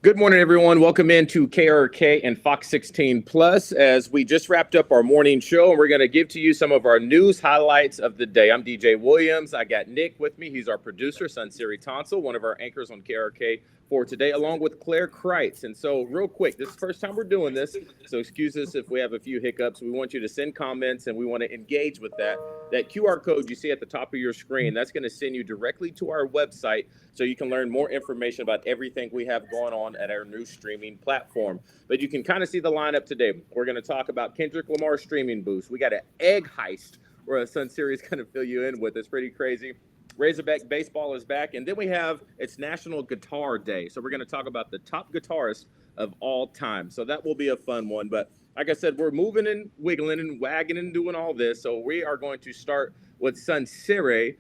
Good morning, everyone. Welcome into KRK and Fox 16 Plus as we just wrapped up our morning show, and we're going to give to you some of our news highlights of the day. I'm DJ Williams. I got Nick with me. He's our producer, Sunsiri Tonsil, one of our anchors on KRK for today, along with Claire Kreitz. And so, real quick, this is the first time we're doing this, so excuse us if we have a few hiccups. We want you to send comments, and we want to engage with that. That QR code you see at the top of your screen, that's going to send you directly to our website so you can learn more information about everything we have going on at our new streaming platform. But you can kind of see the lineup today. We're going to talk about Kendrick Lamar's streaming boost. We got an egg heist where a Sun Series kind of fill you in with. It's pretty crazy. Razorback baseball is back, and then we have it's National Guitar Day. So we're going to talk about the top guitarists of all time. So that will be a fun one. But like I said, we're moving and wiggling and wagging and doing all this. So we are going to start with Sunsiri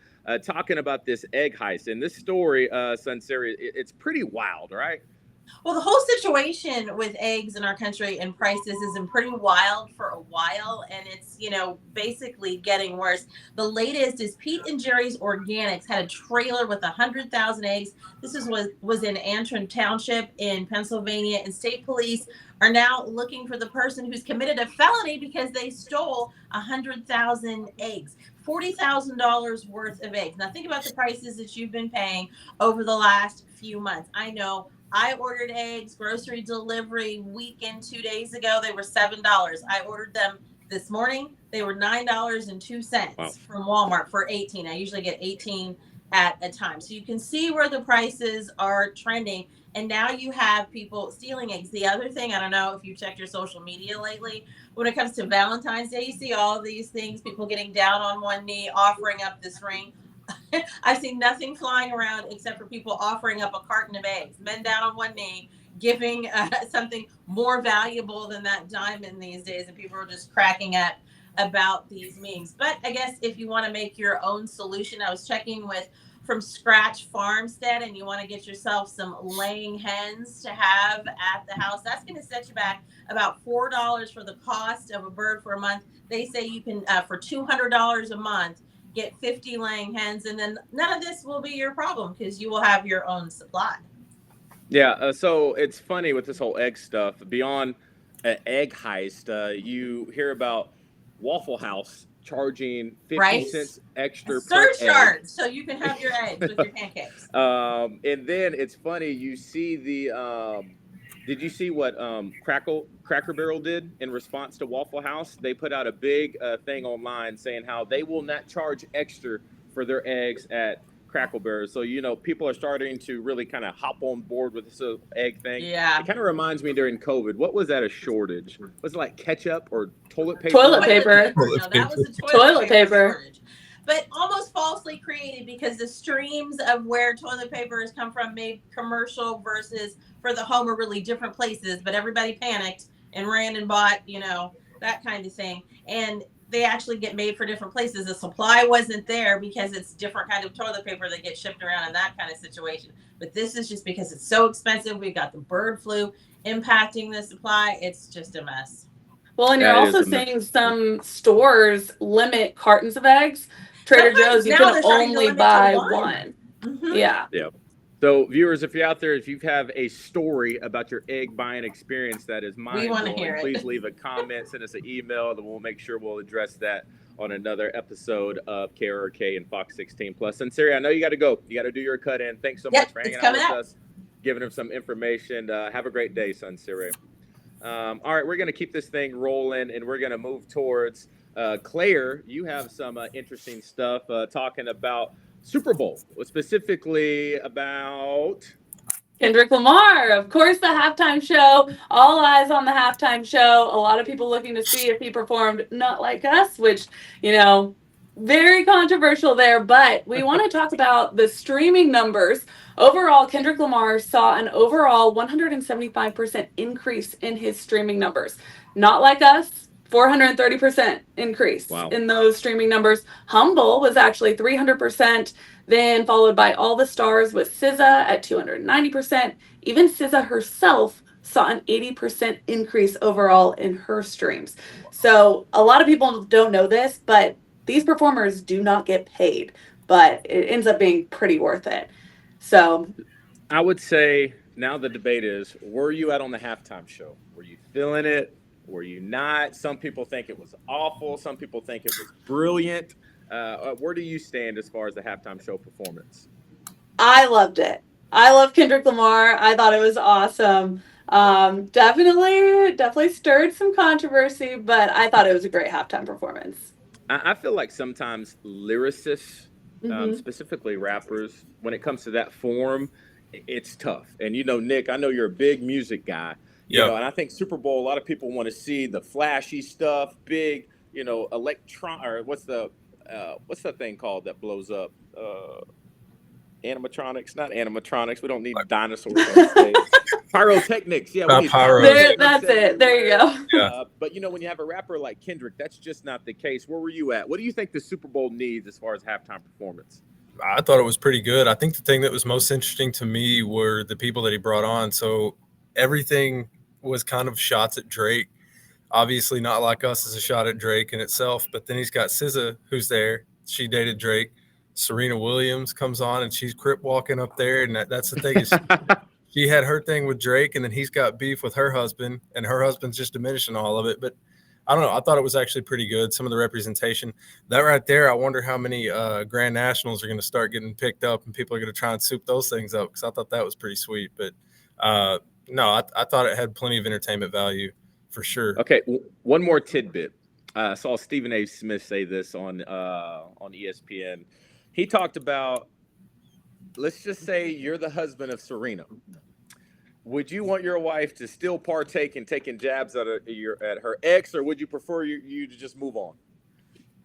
talking about this egg heist. And this story, Sunsiri, it's pretty wild, right? Well, the whole situation with eggs in our country and prices has been pretty wild for a while, and it's, basically getting worse. The latest is Pete and Jerry's Organics had a trailer with 100,000 eggs. This was in Antrim Township in Pennsylvania, and state police are now looking for the person who's committed a felony because they stole 100,000 eggs. $40,000 worth of eggs. Now think about the prices that you've been paying over the last few months. I know I ordered eggs, grocery delivery weekend 2 days ago. They were $7. I ordered them this morning. They were $9.02 Wow. from Walmart for 18. I usually get 18 at a time. So you can see where the prices are trending. And now you have people stealing eggs. The other thing, I don't know if you checked your social media lately, when it comes to Valentine's Day, you see all of these things, people getting down on one knee, offering up this ring. I've seen nothing flying around except for people offering up a carton of eggs, men down on one knee, giving something more valuable than that diamond these days. And people are just cracking up about these memes. But I guess if you want to make your own solution, I was checking with From Scratch Farmstead, and you want to get yourself some laying hens to have at the house. That's going to set you back about $4 for the cost of a bird for a month. They say you can, for $200 a month, get 50 laying hens, and then none of this will be your problem because you will have your own supply. Yeah, so it's funny with this whole egg stuff. Beyond an egg heist, you hear about Waffle House charging 50 Right? cents A extra per egg. surcharge so you can have your eggs with your pancakes. And then it's funny, you see did you see what Cracker Barrel did in response to Waffle House? They put out a big thing online saying how they will not charge extra for their eggs at Crackle Barrel. So, people are starting to really kind of hop on board with this egg thing. Yeah. It kind of reminds me during COVID. What was that a shortage? Was it like ketchup or toilet paper? Toilet paper. No, that was the Toilet paper. shortage. But almost falsely created because the streams of where toilet paper has come from made commercial versus for the home are really different places. But everybody panicked and ran and bought, that kind of thing. And they actually get made for different places. The supply wasn't there because it's different kind of toilet paper that gets shipped around in that kind of situation. But this is just because it's so expensive. We've got the bird flu impacting the supply. It's just a mess. Well, and you're That is also a mess. seeing some stores limit cartons of eggs. Trader Joe's, you Now can they're starting to only limit to buy one. one. Mm-hmm. Yeah. Yeah. So, viewers, if you're out there, if you have a story about your egg buying experience that is We want to mind-blowing, hear it. please leave a comment, send us an email, and we'll make sure we'll address that on another episode of KRK and Fox 16 Plus. And Siri, I know you got to go. You got to do your cut in. Thanks so Yep, much for hanging it's out with coming up. us, giving them some information. Have a great day, son, Siri. All right, we're going to keep this thing rolling, and we're going to move towards Claire. You have some interesting stuff talking about Super Bowl, specifically about. Kendrick Lamar, of course, the halftime show. All eyes on the halftime show. A lot of people looking to see if he performed Not Like Us, which, very controversial there. But we want to talk about the streaming numbers. Overall, Kendrick Lamar saw an overall 175% increase in his streaming numbers. Not Like Us, 430% increase Wow. in those streaming numbers. Humble was actually 300%. Then followed by All the Stars with SZA at 290%. Even SZA herself saw an 80% increase overall in her streams. So a lot of people don't know this, but these performers do not get paid, but it ends up being pretty worth it. So I would say Now the debate is: were you out on the halftime show? Were you feeling it? Were you not? Some people think it was awful. Some people think it was brilliant. Where do you stand as far as the halftime show performance? I loved it. I love Kendrick Lamar. I thought it was awesome. Definitely stirred some controversy, but I thought it was a great halftime performance. I feel like sometimes lyricists, Hmm. specifically rappers, when it comes to that form, it's tough. And Nick, I know you're a big music guy. Yeah. And I think Super Bowl, a lot of people want to see the flashy stuff, big, electron, or what's that thing called that blows up? Animatronics, not animatronics. We don't need Like- dinosaurs on stage. Pyrotechnics. Yeah, we need Pyro. That's it. There you go. Yeah. But when you have a rapper like Kendrick, that's just not the case. Where were you at? What do you think the Super Bowl needs as far as halftime performance? I thought it was pretty good. I think the thing that was most interesting to me were the people that he brought on. So everything was kind of shots at Drake. Obviously, Not Like Us is a shot at Drake in itself, but then he's got SZA, who's there. She dated Drake. Serena Williams comes on, and she's crip walking up there, and that's the thing is she had her thing with Drake, and then he's got beef with her husband, and her husband's just diminishing all of it. But I don't know. I thought it was actually pretty good. Some of the representation, that right there. I wonder how many Grand Nationals are going to start getting picked up, and people are going to try and soup those things up because I thought that was pretty sweet. But no, I thought it had plenty of entertainment value for sure. Okay, one more tidbit. I saw Stephen A. Smith say this on ESPN. He talked about, let's just say you're the husband of Serena. Would you want your wife to still partake in taking jabs at her ex, or would you prefer you to just move on?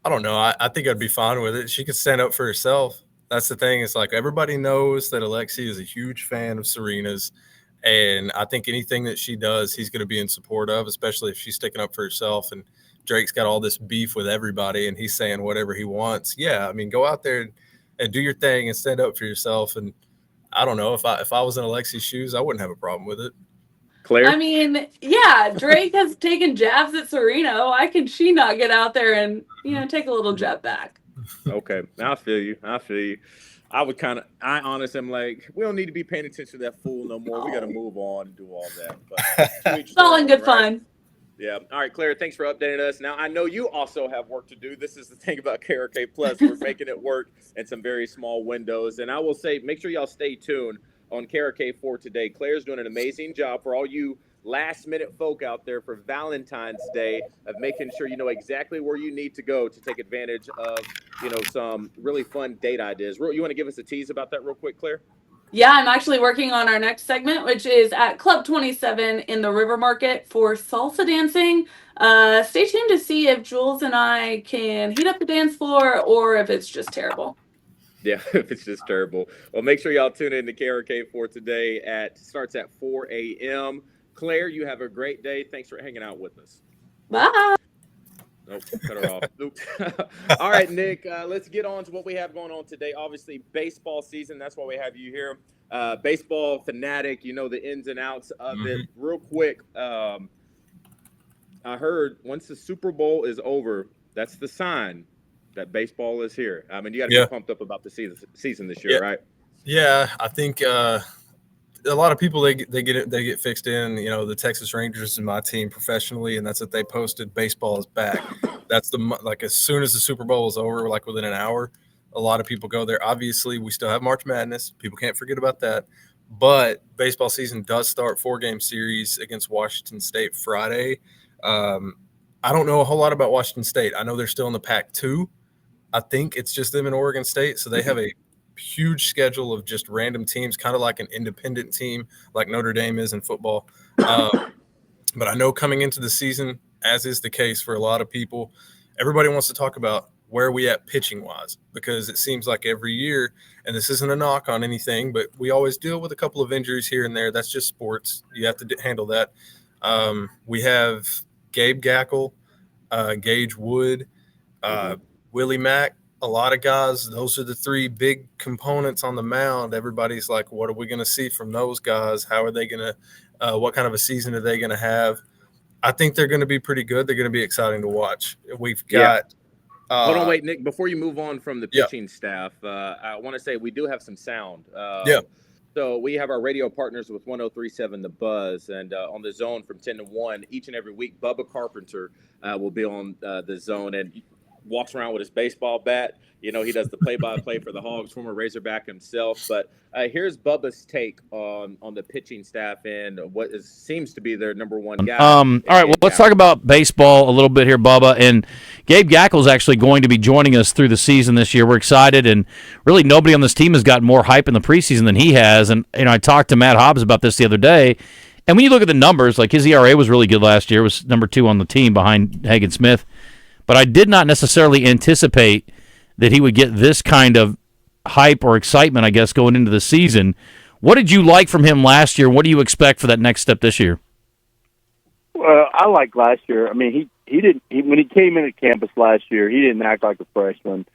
I don't know. I think I'd be fine with it. She could stand up for herself. That's the thing. It's like everybody knows that Alexi is a huge fan of Serena's. And I think anything that she does, he's going to be in support of, especially if she's sticking up for herself. And Drake's got all this beef with everybody, and he's saying whatever he wants. Yeah, I mean, go out there and do your thing and stand up for yourself. And I don't know, if I was in Alexi's shoes, I wouldn't have a problem with it. Claire? I mean, yeah, Drake has taken jabs at Serena. Why can she not get out there and, take a little jab back? Okay, I feel you. I honestly am like, we don't need to be paying attention to that fool no more. We got to move on and do all that. But It's all in good fun. Yeah. All right, Claire, thanks for updating us. Now, I know you also have work to do. This is the thing about KRK Plus. We're making it work in some very small windows. And I will say, make sure y'all stay tuned on KRK for today. Claire's doing an amazing job for all you last-minute folk out there for Valentine's Day of making sure you know exactly where you need to go to take advantage of, some really fun date ideas. You want to give us a tease about that real quick, Claire? Yeah, I'm actually working on our next segment, which is at Club 27 in the River Market for salsa dancing. Stay tuned to see if Jules and I can heat up the dance floor or if it's just terrible. Yeah, if it's just terrible. Well, make sure y'all tune in to KRK for today. Starts at 4 a.m. Claire, you have a great day. Thanks for hanging out with us. Bye. Nope, cut her off. Oops. All right, Nick, let's get on to what we have going on today. Obviously, baseball season. That's why we have you here. Baseball fanatic, you know the ins and outs of it. Real quick, I heard once the Super Bowl is over, that's the sign that baseball is here. I mean, you got to be pumped up about the season this year, right? Yeah, I think a lot of people they get fixed in. The Texas Rangers is my team professionally, and that's what they posted. Baseball is back. That's as soon as the Super Bowl is over, like within an hour, a lot of people go there. Obviously, we still have March Madness. People can't forget about that. But baseball season does start. 4-game series against Washington State Friday. I don't know a whole lot about Washington State. I know they're still in the Pac-2. I think it's just them in Oregon State, so they have a huge schedule of just random teams, kind of like an independent team like Notre Dame is in football. But I know coming into the season, as is the case for a lot of people, everybody wants to talk about where are we at pitching wise, because it seems like every year, and this isn't a knock on anything, but we always deal with a couple of injuries here and there. That's just sports. You have to handle that. We have Gabe Gackle, Gage Wood, Willie Mack, a lot of guys. Those are the three big components on the mound. Everybody's like, what are we going to see from those guys? How are they going to what kind of a season are they going to have? I think they're going to be pretty good. They're going to be exciting to watch. We've got hold on, wait, Nick, before you move on from the pitching staff, I want to say we do have some sound. So we have our radio partners with 103.7 The Buzz, and on the Zone from 10 to 1 each and every week, Bubba Carpenter will be on the Zone and walks around with his baseball bat. You know, he does the play-by-play for the Hogs, former Razorback himself. But here's Bubba's take on the pitching staff and what seems to be their number one guy. All right, well, let's talk about baseball a little bit here, Bubba. And Gabe Gackel's actually going to be joining us through the season this year. We're excited, and really nobody on this team has gotten more hype in the preseason than he has. And I talked to Matt Hobbs about this the other day. And when you look at the numbers, like his ERA was really good last year. It was number 2 on the team behind Hagen Smith. But I did not necessarily anticipate that he would get this kind of hype or excitement, I guess, going into the season. What did you like from him last year? What do you expect for that next step this year? Well, I liked last year. I mean, he didn't when he came in at campus last year, he didn't act like a freshman.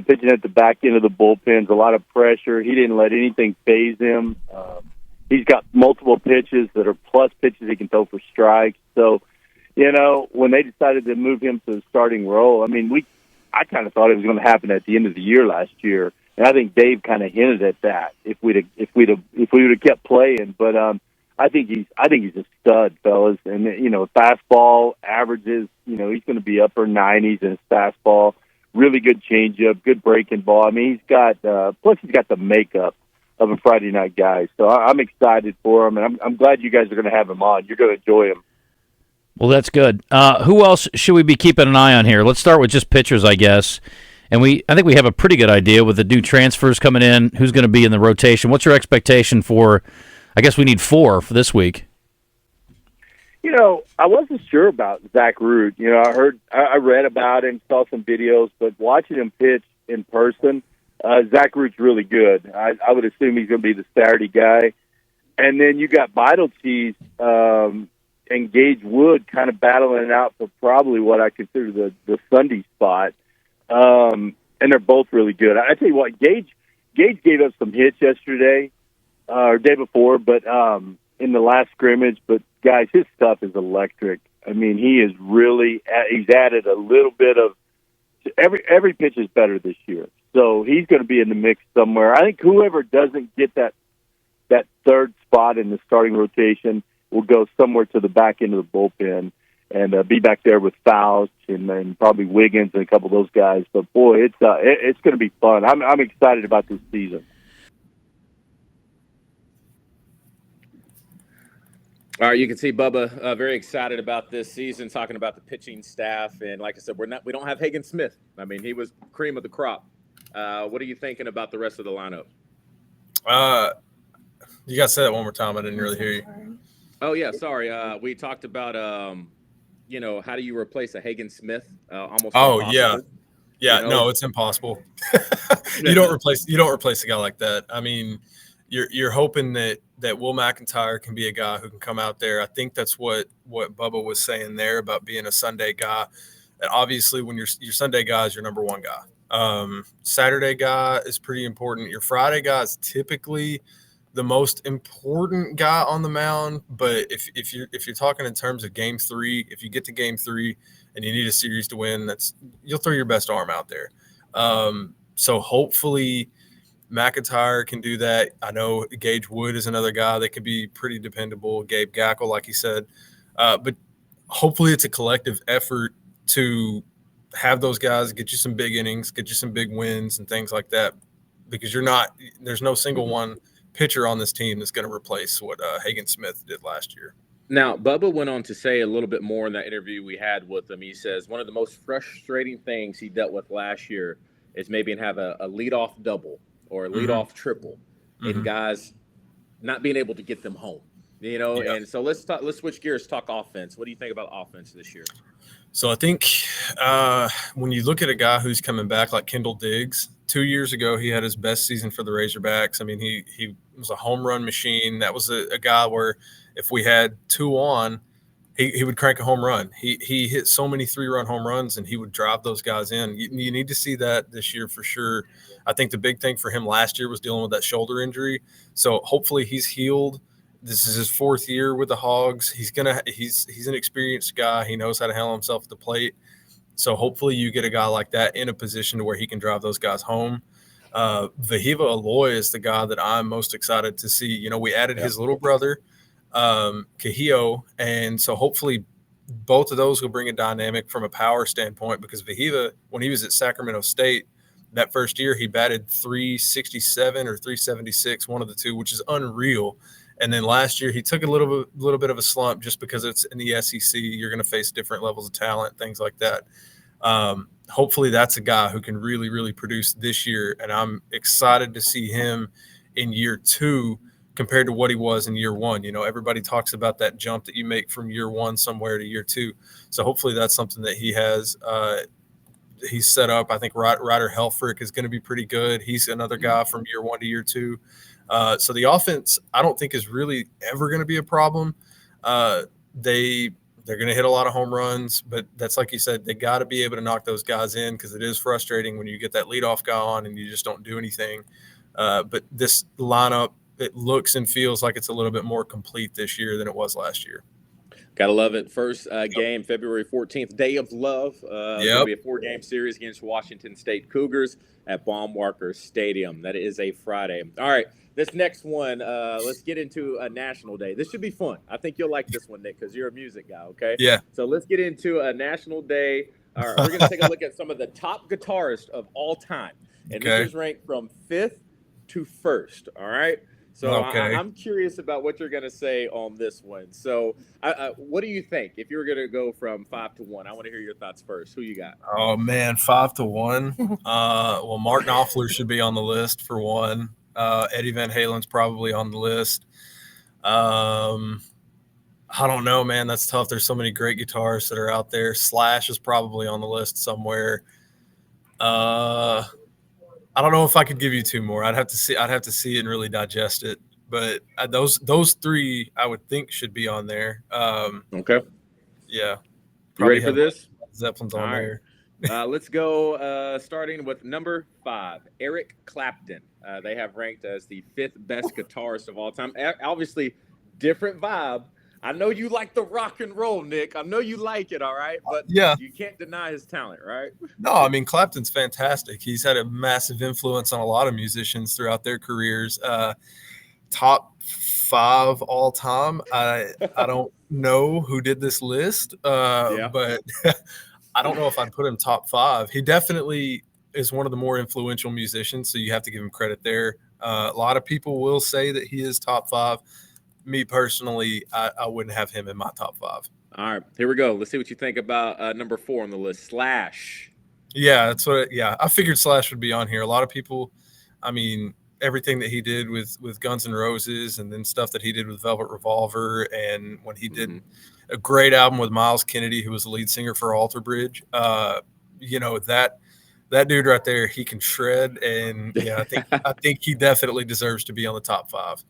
Pitching at the back end of the bullpens, a lot of pressure. He didn't let anything faze him. He's got multiple pitches that are plus pitches he can throw for strikes. So, when they decided to move him to the starting role, I mean, I kind of thought it was going to happen at the end of the year last year, and I think Dave kind of hinted at that if we would have kept playing. But I think he's a stud, fellas, and fastball averages. He's going to be upper 90s in his fastball. Really good changeup, good breaking ball. I mean, he's got the makeup of a Friday night guy. So I'm excited for him, and I'm glad you guys are going to have him on. You're going to enjoy him. Well, that's good. Who else should we be keeping an eye on here? Let's start with just pitchers, I guess. And I think we have a pretty good idea with the new transfers coming in, who's going to be in the rotation. What's your expectation for, I guess we need 4 for this week? I wasn't sure about Zach Root. I read about him, saw some videos, but watching him pitch in person, Zach Root's really good. I would assume he's going to be the Saturday guy. And then you got Vital Cheese and Gage Wood kind of battling it out for probably what I consider the Sunday spot. And they're both really good. I tell you what, Gage gave up some hits yesterday or day before, but in the last scrimmage. But guys, his stuff is electric. I mean, he's added a little bit of every pitch is better this year. So he's going to be in the mix somewhere. I think whoever doesn't get that third spot in the starting rotation will go somewhere to the back end of the bullpen and be back there with Fouch and probably Wiggins and a couple of those guys. But boy, it's going to be fun. I'm excited about this season. All right, you can see Bubba very excited about this season, talking about the pitching staff, and like I said, we don't have Hagen Smith. I mean, he was cream of the crop. What are you thinking about the rest of the lineup? You got to say that one more time. I didn't really hear you. Oh yeah, sorry. We talked about how do you replace a Hagen Smith? Almost. Oh impossible. yeah. No, it's impossible. You don't replace a guy like that. I mean, you're hoping that Will McIntyre can be a guy who can come out there. I think that's what Bubba was saying there about being a Sunday guy. And obviously, when your Sunday guy is your number one guy. Saturday guy is pretty important. Your Friday guy is typically the most important guy on the mound. But if you're talking in terms of Game 3, if you get to Game 3 and you need a series to win, you'll throw your best arm out there. So hopefully McIntyre can do that. I know Gage Wood is another guy that could be pretty dependable. Gabe Gackel, like he said. But hopefully it's a collective effort to have those guys get you some big innings, get you some big wins and things like that, because there's no single one pitcher on this team that's going to replace what Hagen Smith did last year. Now, Bubba went on to say a little bit more in that interview we had with him. He says one of the most frustrating things he dealt with last year is maybe have a leadoff double or a leadoff triple, and guys not being able to get them home. Yeah. And so let's switch gears, talk offense. What do you think about offense this year? So I think when you look at a guy who's coming back like Kendall Diggs, 2 years ago he had his best season for the Razorbacks. I mean, he was a home run machine. That was a guy where if we had 2 on, he would crank a home run. He hit so many 3-run home runs, and he would drive those guys in. You need to see that this year for sure. I think the big thing for him last year was dealing with that shoulder injury. So hopefully he's healed. This is his 4th year with the Hogs. He's an experienced guy. He knows how to handle himself at the plate. So hopefully you get a guy like that in a position to where he can drive those guys home. Vahiva Aloy is the guy that I'm most excited to see. You know, we added his little brother, Kahio, and so hopefully both of those will bring a dynamic from a power standpoint, because Vahiva, when he was at Sacramento State that first year, he batted 367 or 376, one of the two, which is unreal. And then last year he took a little bit of a slump just because it's in the SEC. You're going to face different levels of talent, things like that. Hopefully that's a guy who can really, really produce this year. And I'm excited to see him in year 2 compared to what he was in year 1. You know, everybody talks about that jump that you make from year 1 somewhere to year 2. So hopefully that's something that he has. He's set up. I think Ryder Helfrich is going to be pretty good. He's another guy from year 1 to year 2. So the offense, I don't think, is really ever going to be a problem. They're going to hit a lot of home runs, but that's, like you said, they got to be able to knock those guys in, because it is frustrating when you get that leadoff guy on and you just don't do anything. But this lineup, it looks and feels like it's a little bit more complete this year than it was last year. Gotta love it. First game, February 14th, Day of Love. It's going to be a 4-game series against Washington State Cougars at Baum-Walker Stadium. That is a Friday. All right, this next one, let's get into a national day. This should be fun. I think you'll like this one, Nick, because you're a music guy, okay? Yeah. So let's get into a national day. All right, we're going to take a look at some of the top guitarists of all time. And this is ranked from 5th to 1st, all right? So I'm curious about what you're going to say on this one. So what do you think? If you were going to go from 5 to 1, I want to hear your thoughts first. Who you got? Oh, man, 5 to 1. Well, Mark Knopfler should be on the list for one. Eddie Van Halen's probably on the list. I don't know, man. That's tough. There's so many great guitarists that are out there. Slash is probably on the list somewhere. I don't know if I could give you 2 more. I'd have to see it and really digest it. But those 3 I would think should be on there. Okay. Yeah. You ready for this? Zeppelin's on there. Let's go starting with number 5, Eric Clapton. They have ranked as the 5th best guitarist of all time. Obviously, different vibe. I know you like the rock and roll, Nick. I know you like it, all right? But you can't deny his talent, right? No, I mean, Clapton's fantastic. He's had a massive influence on a lot of musicians throughout their careers. Top 5 all time. I don't know who did this list, but I don't know if I'd put him top 5. He definitely is one of the more influential musicians, so you have to give him credit there. A lot of people will say that he is top 5. Me personally, I wouldn't have him in my top 5. All right, here we go. Let's see what you think about number 4 on the list, Slash. Yeah, that's what. I figured Slash would be on here. A lot of people, I mean, everything that he did with Guns N' Roses, and then stuff that he did with Velvet Revolver, and when he did a great album with Miles Kennedy, who was the lead singer for Alter Bridge. You know, that dude right there, he can shred, and I think he definitely deserves to be on the top 5.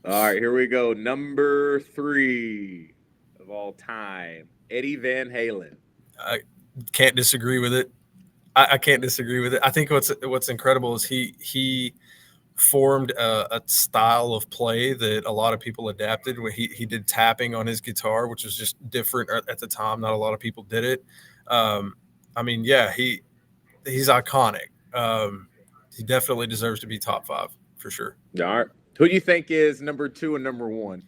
All right, here we go. Number 3 of all time, Eddie Van Halen. I can't disagree with it. I can't disagree with it. I think what's incredible is he formed a style of play that a lot of people adapted. Where he did tapping on his guitar, which was just different at the time. Not a lot of people did it. I mean, he's iconic. He definitely deserves to be top 5 for sure. All right. Who do you think is number 2 and number 1?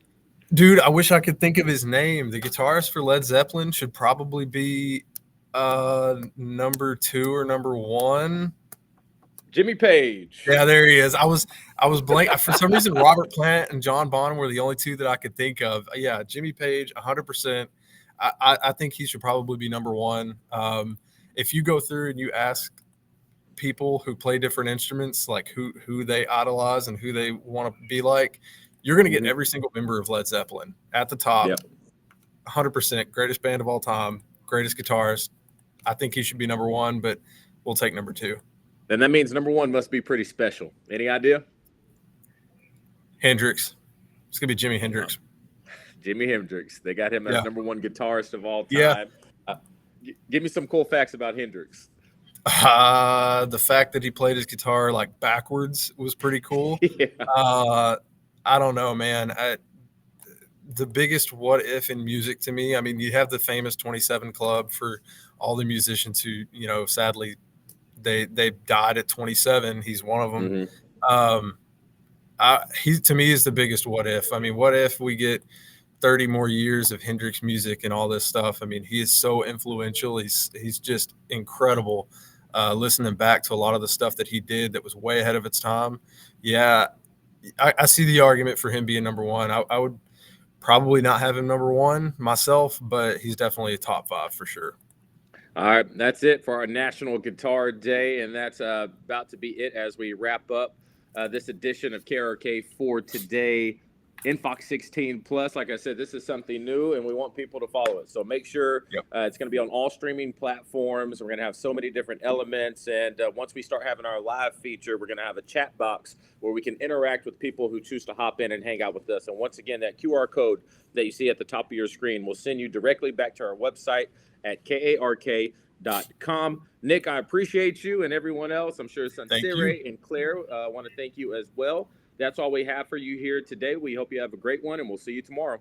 Dude, I wish I could think of his name. The guitarist for Led Zeppelin should probably be number 2 or number 1. Jimmy Page. Yeah, there he is. I was blank. For some reason, Robert Plant and John Bonham were the only 2 that I could think of. Yeah, Jimmy Page, 100%. I think he should probably be number 1. If you go through and you ask people who play different instruments, like who they idolize and who they want to be like, you're going to get every single member of Led Zeppelin at the top. 100%. Greatest band of all time, greatest guitarist. I think he should be number 1, but we'll take number 2. Then that means number 1 must be pretty special. Any idea? Hendrix. It's going to be Jimi Hendrix. Jimi Hendrix. They got him as number 1 guitarist of all time. Yeah. Give me some cool facts about Hendrix. The fact that he played his guitar like backwards was pretty cool. I don't know, man. The biggest what if in music to me, I mean, you have the famous 27 Club for all the musicians who, sadly they died at 27. He's one of them. Mm-hmm. He to me is the biggest what if. I mean, what if we get 30 more years of Hendrix music and all this stuff? I mean, he is so influential. He's just incredible. Listening back to a lot of the stuff that he did that was way ahead of its time. Yeah, I see the argument for him being number one. I would probably not have him number one myself, but he's definitely a top 5 for sure. All right, that's it for our National Guitar Day, and that's about to be it as we wrap up this edition of KRK for today in Fox 16 Plus. Like I said, this is something new, and we want people to follow it. So make sure it's going to be on all streaming platforms. We're going to have so many different elements, and once we start having our live feature, we're going to have a chat box where we can interact with people who choose to hop in and hang out with us. And once again, that QR code that you see at the top of your screen will send you directly back to our website at KARK.com. Nick, I appreciate you, and everyone else. I'm sure Sansere and Claire want to thank you as well. That's all we have for you here today. We hope you have a great one, and we'll see you tomorrow.